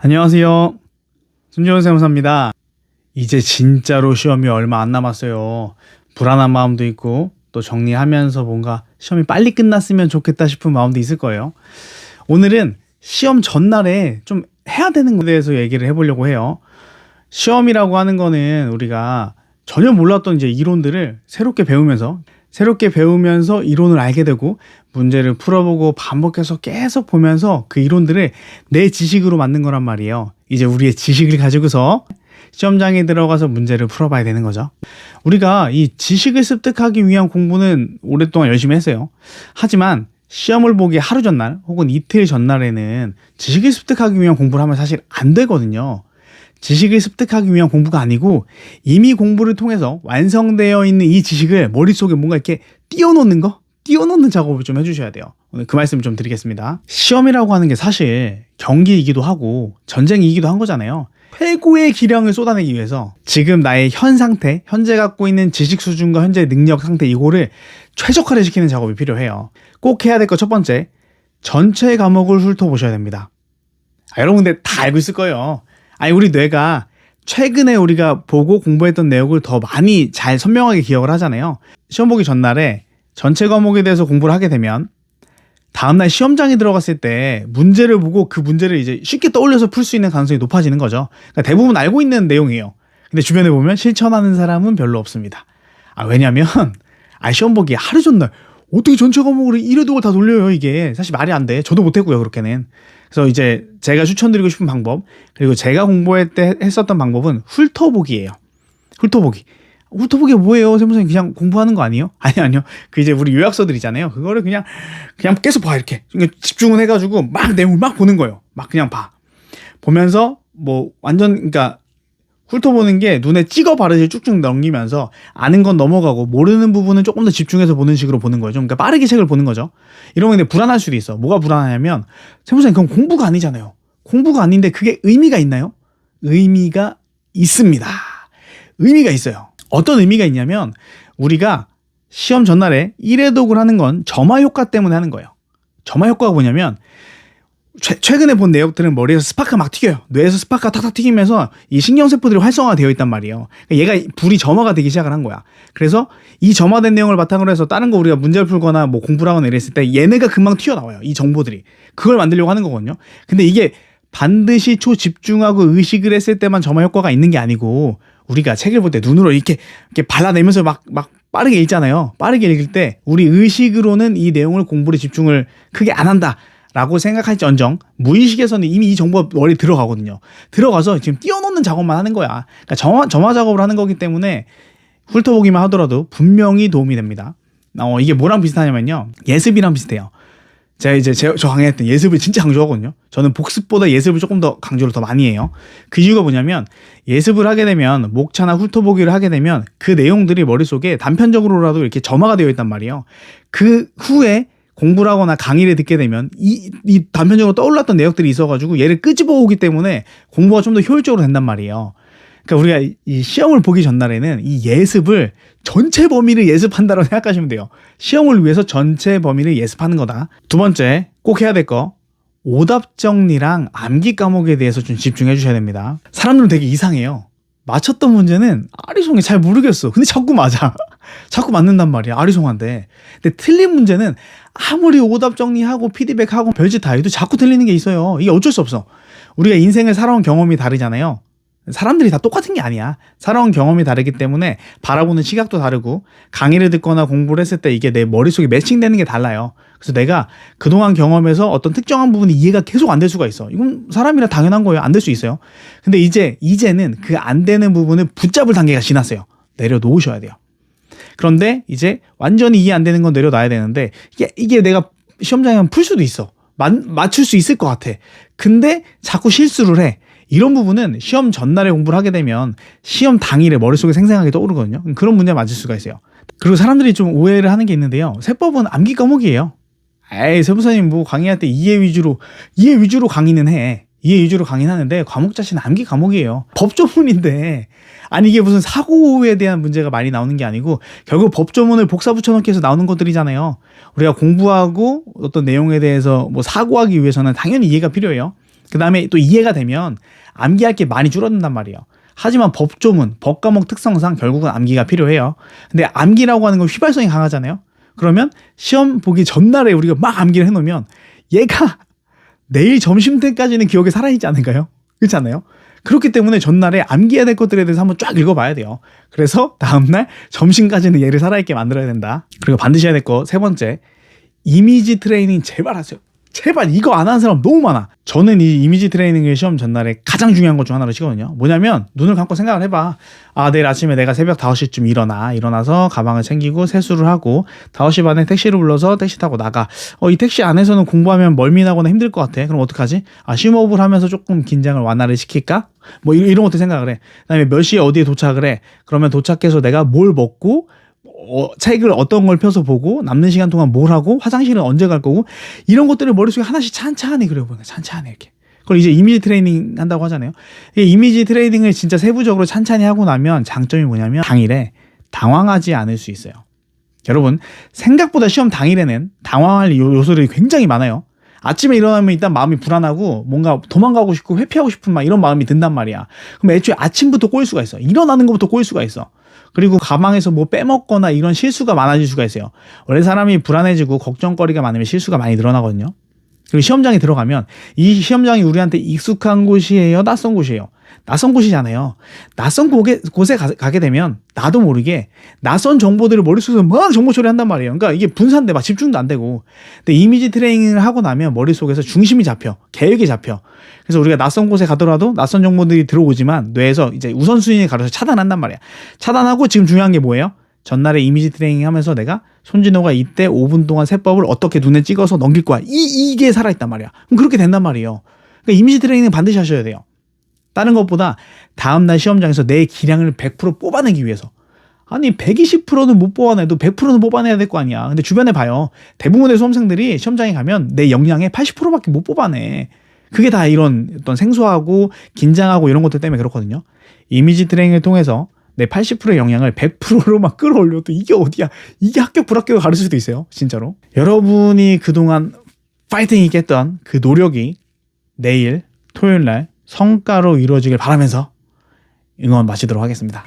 안녕하세요. 손재원 세무사입니다. 이제 진짜로 시험이 얼마 안 남았어요. 불안한 마음도 있고 또 정리하면서 뭔가 시험이 빨리 끝났으면 좋겠다 싶은 마음도 있을 거예요. 오늘은 시험 전날에 좀 해야 되는 것에 대해서 얘기를 해보려고 해요. 시험이라고 하는 거는 우리가 전혀 몰랐던 이제 이론들을 새롭게 배우면서 이론을 알게 되고 문제를 풀어보고 반복해서 계속 보면서 그 이론들을 내 지식으로 만든 거란 말이에요. 이제 우리의 지식을 가지고서 시험장에 들어가서 문제를 풀어봐야 되는 거죠. 우리가 이 지식을 습득하기 위한 공부는 오랫동안 열심히 했어요. 하지만 시험을 보기 하루 전날 혹은 이틀 전날에는 지식을 습득하기 위한 공부를 하면 사실 안 되거든요. 지식을 습득하기 위한 공부가 아니고 이미 공부를 통해서 완성되어 있는 이 지식을 머릿속에 뭔가 이렇게 띄워놓는 작업을 좀 해주셔야 돼요. 오늘 그 말씀을 좀 드리겠습니다. 시험이라고 하는 게 사실 경기이기도 하고 전쟁이기도 한 거잖아요. 최고의 기량을 쏟아내기 위해서 지금 나의 현 상태, 현재 갖고 있는 지식 수준과 현재 능력 상태 이거를 최적화를 시키는 작업이 필요해요. 꼭 해야 될 거 첫 번째, 전체 과목을 훑어보셔야 됩니다. 여러분들 다 알고 있을 거예요. 우리 뇌가 최근에 우리가 보고 공부했던 내용을 더 많이 잘 선명하게 기억을 하잖아요. 시험 보기 전날에 전체 과목에 대해서 공부를 하게 되면 다음날 시험장에 들어갔을 때 문제를 보고 그 문제를 이제 쉽게 떠올려서 풀 수 있는 가능성이 높아지는 거죠. 그러니까 대부분 알고 있는 내용이에요. 근데 주변에 보면 실천하는 사람은 별로 없습니다. 왜냐면 시험 보기 하루 전날 어떻게 전체 과목을 이래도 다 돌려요. 이게 사실 말이 안 돼. 저도 못했고요, 그렇게는. 그래서 이제 제가 추천드리고 싶은 방법, 그리고 제가 공부할 때 했었던 방법은 훑어보기예요. 훑어보기가 뭐예요? 세무사님 그냥 공부하는 거 아니에요? 아니요. 그 이제 우리 요약서들 있잖아요. 그거를 그냥 계속 봐, 이렇게. 집중을 해가지고 막 내용을 막 보는 거예요. 막 그냥 봐. 보면서 그러니까 훑어보는 게 눈에 찍어 바르듯이 쭉쭉 넘기면서 아는 건 넘어가고 모르는 부분은 조금 더 집중해서 보는 식으로 보는 거죠. 그러니까 빠르게 책을 보는 거죠. 이러면 근데 불안할 수도 있어. 뭐가 불안하냐면 세무사님 그건 공부가 아니잖아요. 공부가 아닌데 그게 의미가 있나요? 의미가 있습니다. 의미가 있어요. 어떤 의미가 있냐면 우리가 시험 전날에 1회 독을 하는 건 점화 효과 때문에 하는 거예요. 점화 효과가 뭐냐면 최근에 본 내용들은 머리에서 스파크가 막 튀겨요. 뇌에서 스파크가 탁탁 튀기면서 이 신경세포들이 활성화되어 있단 말이에요. 얘가 불이 점화가 되기 시작을 한 거야. 그래서 이 점화된 내용을 바탕으로 해서 다른 거 우리가 문제를 풀거나 공부를 하거나 이랬을 때 얘네가 금방 튀어나와요. 이 정보들이. 그걸 만들려고 하는 거거든요. 근데 이게 반드시 초집중하고 의식을 했을 때만 점화 효과가 있는 게 아니고 우리가 책을 볼 때 눈으로 이렇게 발라내면서 막 빠르게 읽잖아요. 빠르게 읽을 때 우리 의식으로는 이 내용을 공부에 집중을 크게 안 한다. 라고 생각할지언정 무의식에서는 이미 이 정보가 머리에 들어가거든요. 들어가서 지금 띄워놓는 작업만 하는 거야. 그러니까 점화 작업을 하는 거기 때문에 훑어보기만 하더라도 분명히 도움이 됩니다. 이게 뭐랑 비슷하냐면요. 예습이랑 비슷해요. 저 강의했던 예습을 진짜 강조하거든요. 저는 복습보다 예습을 조금 더 강조를 더 많이 해요. 그 이유가 뭐냐면 예습을 하게 되면 목차나 훑어보기를 하게 되면 그 내용들이 머릿속에 단편적으로라도 이렇게 점화가 되어 있단 말이에요. 그 후에 공부를 하거나 강의를 듣게 되면 이 단편적으로 떠올랐던 내용들이 있어가지고 얘를 끄집어 오기 때문에 공부가 좀 더 효율적으로 된단 말이에요. 그러니까 우리가 이 시험을 보기 전날에는 이 예습을 전체 범위를 예습한다고 생각하시면 돼요. 시험을 위해서 전체 범위를 예습하는 거다. 두 번째 꼭 해야 될 거, 오답 정리랑 암기 과목에 대해서 좀 집중해 주셔야 됩니다. 사람들은 되게 이상해요. 맞췄던 문제는 아리송해 잘 모르겠어. 근데 자꾸 맞아. 자꾸 맞는단 말이야. 아리송한데. 근데 틀린 문제는 아무리 오답 정리하고 피드백하고 별짓 다 해도 자꾸 틀리는 게 있어요. 이게 어쩔 수 없어. 우리가 인생을 살아온 경험이 다르잖아요. 사람들이 다 똑같은 게 아니야. 살아온 경험이 다르기 때문에 바라보는 시각도 다르고 강의를 듣거나 공부를 했을 때 이게 내 머릿속에 매칭되는 게 달라요. 그래서 내가 그동안 경험에서 어떤 특정한 부분이 이해가 계속 안 될 수가 있어. 이건 사람이라 당연한 거예요. 안 될 수 있어요. 근데 이제는 그 안 되는 부분을 붙잡을 단계가 지났어요. 내려놓으셔야 돼요. 그런데 이제 완전히 이해 안 되는 건 내려놔야 되는데 이게 내가 시험장에 풀 수도 있어. 맞출 수 있을 것 같아. 근데 자꾸 실수를 해. 이런 부분은 시험 전날에 공부를 하게 되면 시험 당일에 머릿속에 생생하게 떠오르거든요. 그런 문제 맞을 수가 있어요. 그리고 사람들이 좀 오해를 하는 게 있는데요. 세법은 암기 과목이에요. 세무사님 강의할 때 이해 위주로 강의는 해. 이해 위주로 강의는 하는데 과목 자체는 암기 과목이에요. 법조문인데 이게 무슨 사고에 대한 문제가 많이 나오는 게 아니고 결국 법조문을 복사 붙여넣기 해서 나오는 것들이잖아요. 우리가 공부하고 어떤 내용에 대해서 사고하기 위해서는 당연히 이해가 필요해요. 그 다음에 또 이해가 되면 암기할 게 많이 줄어든단 말이에요. 하지만 법조문, 법과목 특성상 결국은 암기가 필요해요. 근데 암기라고 하는 건 휘발성이 강하잖아요. 그러면 시험 보기 전날에 우리가 막 암기를 해놓으면 얘가 내일 점심 때까지는 기억에 살아있지 않을까요? 그렇지 않나요? 그렇기 때문에 전날에 암기해야 될 것들에 대해서 한번 쫙 읽어봐야 돼요. 그래서 다음날 점심까지는 얘를 살아있게 만들어야 된다. 그리고 반드시 해야 될 거 세 번째, 이미지 트레이닝 제발 하세요. 제발 이거 안 하는 사람 너무 많아. 저는 이 이미지 트레이닝을 시험 전날에 가장 중요한 것 중 하나로 치거든요. 뭐냐면 눈을 감고 생각을 해봐. 아, 내일 아침에 내가 새벽 5시쯤 일어나서 가방을 챙기고 세수를 하고 5시 반에 택시를 불러서 택시 타고 나가. 이 택시 안에서는 공부하면 멀미나거나 힘들 것 같아. 그럼 어떡하지? 심호흡을 하면서 조금 긴장을 완화를 시킬까? 뭐 이런 것도 생각을 해. 그다음에 몇 시에 어디에 도착을 해. 그러면 도착해서 내가 뭘 먹고 책을 어떤 걸 펴서 보고 남는 시간 동안 뭘 하고 화장실은 언제 갈 거고 이런 것들을 머릿속에 하나씩 찬찬히 그려보는 거예요. 찬찬히 이렇게. 그걸 이제 이미지 트레이닝 한다고 하잖아요. 이 이미지 트레이닝을 진짜 세부적으로 찬찬히 하고 나면 장점이 뭐냐면 당일에 당황하지 않을 수 있어요. 여러분 생각보다 시험 당일에는 당황할 요소들이 굉장히 많아요. 아침에 일어나면 일단 마음이 불안하고 뭔가 도망가고 싶고 회피하고 싶은 막 이런 마음이 든단 말이야. 그럼 애초에 아침부터 꼬일 수가 있어. 일어나는 것부터 꼬일 수가 있어. 그리고 가방에서 뭐 빼먹거나 이런 실수가 많아질 수가 있어요. 원래 사람이 불안해지고 걱정거리가 많으면 실수가 많이 늘어나거든요. 그리고 시험장에 들어가면 이 시험장이 우리한테 익숙한 곳이에요? 낯선 곳이에요? 낯선 곳이잖아요. 낯선 곳에 가게 되면 나도 모르게 낯선 정보들을 머릿속에서 막 정보 처리한단 말이에요. 그러니까 이게 분산돼 막 집중도 안 되고. 근데 이미지 트레이닝을 하고 나면 머릿속에서 중심이 잡혀. 계획이 잡혀. 그래서 우리가 낯선 곳에 가더라도 낯선 정보들이 들어오지만 뇌에서 이제 우선순위에 가려서 차단한단 말이야. 차단하고 지금 중요한 게 뭐예요? 전날에 이미지 트레이닝 하면서 내가 손진호가 이때 5분 동안 세법을 어떻게 눈에 찍어서 넘길 거야. 이게 살아있단 말이야. 그럼 그렇게 된단 말이에요. 그러니까 이미지 트레이닝 반드시 하셔야 돼요. 다른 것보다 다음날 시험장에서 내 기량을 100% 뽑아내기 위해서. 아니 120%는 못 뽑아내도 100%는 뽑아내야 될 거 아니야. 근데 주변에 봐요. 대부분의 수험생들이 시험장에 가면 내 역량의 80%밖에 못 뽑아내. 그게 다 이런 어떤 생소하고 긴장하고 이런 것들 때문에 그렇거든요. 이미지 트레이닝을 통해서 내 80%의 역량을 100%로 막 끌어올려도 이게 어디야. 이게 합격 불합격을 가르칠 수도 있어요. 진짜로. 여러분이 그동안 파이팅 있게 했던 그 노력이 내일 토요일날 성과로 이루어지길 바라면서 응원 마치도록 하겠습니다.